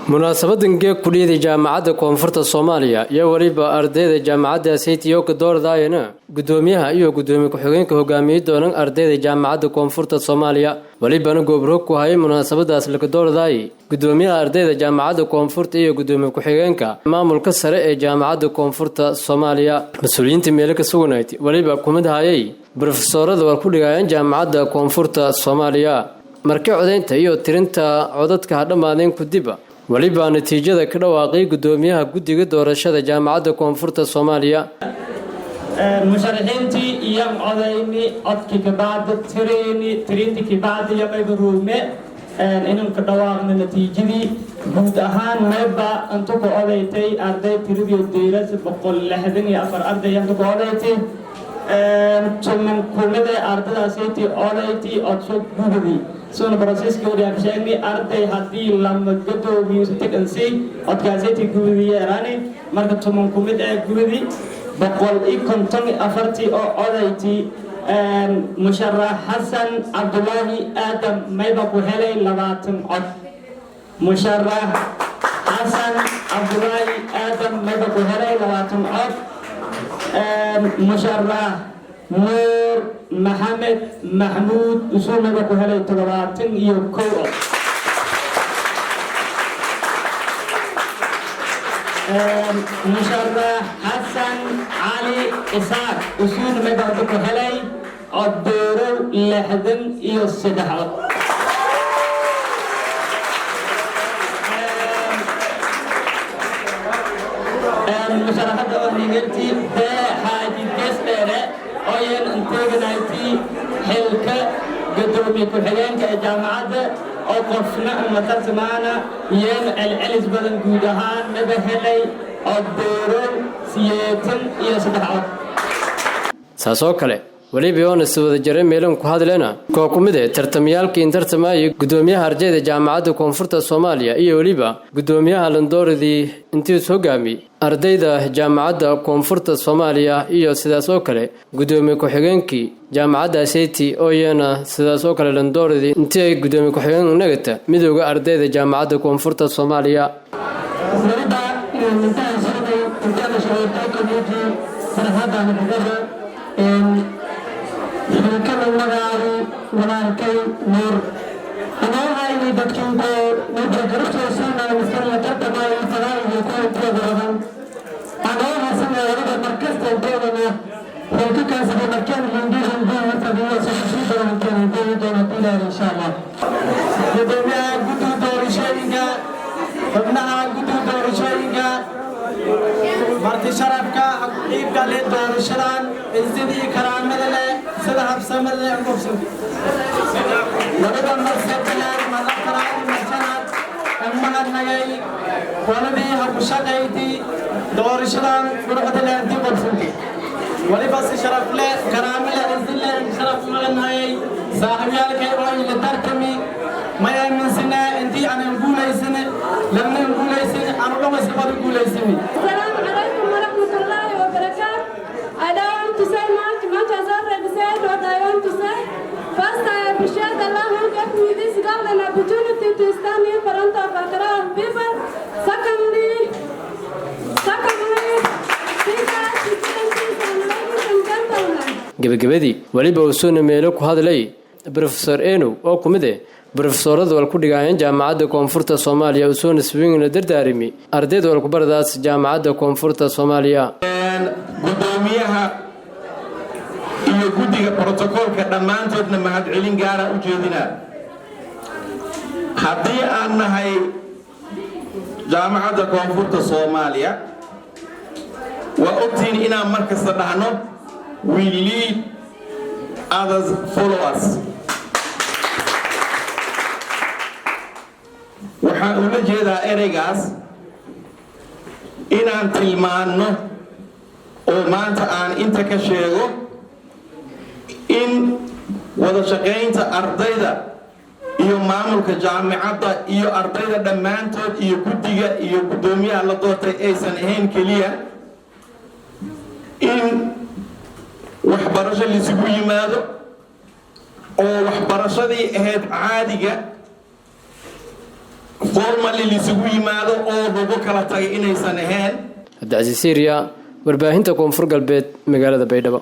munaasabadan geeg kuliyada Jaamacada Koonfurta Somaliya iyo waliba ardayda Jaamacada Saytiyo ka Doortayna Gudoomiyaha iyo Gudoomiye ku-xigeenka hogaamiye doonaan ardayda Jaamacada Koonfurta Somaliya walibana goobro ku hayay munaasabadaas la Doortay Gudoomiyaha ardayda Jaamacada Koonfurta iyo Gudoomiye ku-xigeenka maamulka sare ee Jaamacada Koonfurta Somaliya mas'uuliyiinta meel ka sugnayd waliba kumid hayay professorada war ku dhigayaan Jaamacada Koonfurta Somaliya markii codeynta iyo tirinta codadka dhamaadeen ku dib waliba natiijada ka dhawaaqay Gudoomiyaha guddiga doorashada Jaamacada Koonfurta Somaliya musharaxiintii iyo codeyni codkii ka baad tirintii ka baad iyo maybaruume inuu ka dhawaaqno natiijadii guud ahaan mayba inta ku codeytay arday tiradii deeras 164 arday inta ku codeytay tuman kulmada ardaydaasii codeytay codso guddi سون براسيس كوري أكشني أرضي هذي لما جدوا بيوسيتك أنسي أتكاسيتي كوري راني مركب تومن كوميد كوري بقول إيكم تاني أفرتي أو أوليتي مشرع حسن عبد الله آدم ما يبقى هلي لباتن عد مشرع حسن عبد الله آدم ما يبقى هلي لباتن عد مشرع نور محمد محمود وصول نبقى هلا تلواتن يوكو مشرع حسن علي إسحاق وصول نبقى هلا الدورو لحدن يوسدها مشرع حتى وهنيجتي بحاجة كسبرة أيان انتاجنايتي حلقة قدومي كحيانك جامعة أو قفنا المتاس معنا ين العلز بدن جودهان نبهلي الدورون سياتن يسدحات ساسوكله waliba oo naswada jaray meelan ku hadleena koo kumide tartamyaalkii tartamay Gudoomiyaha ardayda Jaamacada Koonfurta Somaliya iyo waliba Gudoomiyaha Landooridii intii soo gaami ardayda Jaamacada Koonfurta Somaliya iyo sidaas oo kale Gudoomiye ku-xigeenkii Jaamacada Saytii oo yana sidaas oo kale Landooridii intii Gudoomiye ku-xigeenka nagata midowga ardayda Jaamacada Koonfurta Somaliya كم المغاري ولكن نور أنا هاي بدكين نبغى جرفت وصلنا لمستوى ترتبة الفرائض يكون تجربا أنا هسمع هذا مركز تنتظرنا فكي كان سبب مكان ينديهم به فبيه سيصيب مكان ينديه دون تلا إن شاء الله جدنا قدو دور شيئا فبنها قدو دور شيئا مرتي شرفك حقيب قال دور شران إزدي كرام مدلة سلام سمر أنفسهم ولكن مسكنا ماذا كرام مسكنا أما النجاي ولدي هبشاقيتي دور شران فرقة الأنتي برفوتي ولبس شرف له كرام له إزدي شرف ملناي صاحب يالك يروي لتركمي ما يمن سنة أنتي أنا نقول سنة لم نقول سنة أنا لو ما سبب نقول سنة السلام عليكم ورحمة الله وبركاته. I want to say much as already said what I want to say. First, I appreciate Allah who gave me this golden opportunity to stand in front of a crowd of people. Secondly, gabagabadii waliba uu soo meelo ku hadlay Professor Eno oo kumide professorada wal ku dhigayaan Jaamacada Koonfurta Somaliya oo soo nisbeen dardaarimi ardayda wal ku baradaas Jaamacada Koonfurta Somaliya Gudoomiyaha iyo guddiga protocolka dhamaantoodna mahad celin gaar ah u jeedina haddii aan nahay Jaamacada Koonfurta Somaliya wa ogtiin inaan markasta dhahno we lead others follow us waxaan ula jeedaa ereygaas inaan tilmaanno oo maanta aan inta ka sheego in wada shaqeynta ardayda iyo maamulka jaamacada iyo ardayda dhamaantood iyo guddiga iyo gudoomiyaha la doortay aysan ahayn kaliya in waxbarasho la isugu yimaado oo waxbarashadii ahayd caadiga formally lisugu yimaado oo lagu kala tagay inaysan ahayn. Abdi Aziz Syria warbaahinta Koonfur Galbeed magaalada Baydhabo.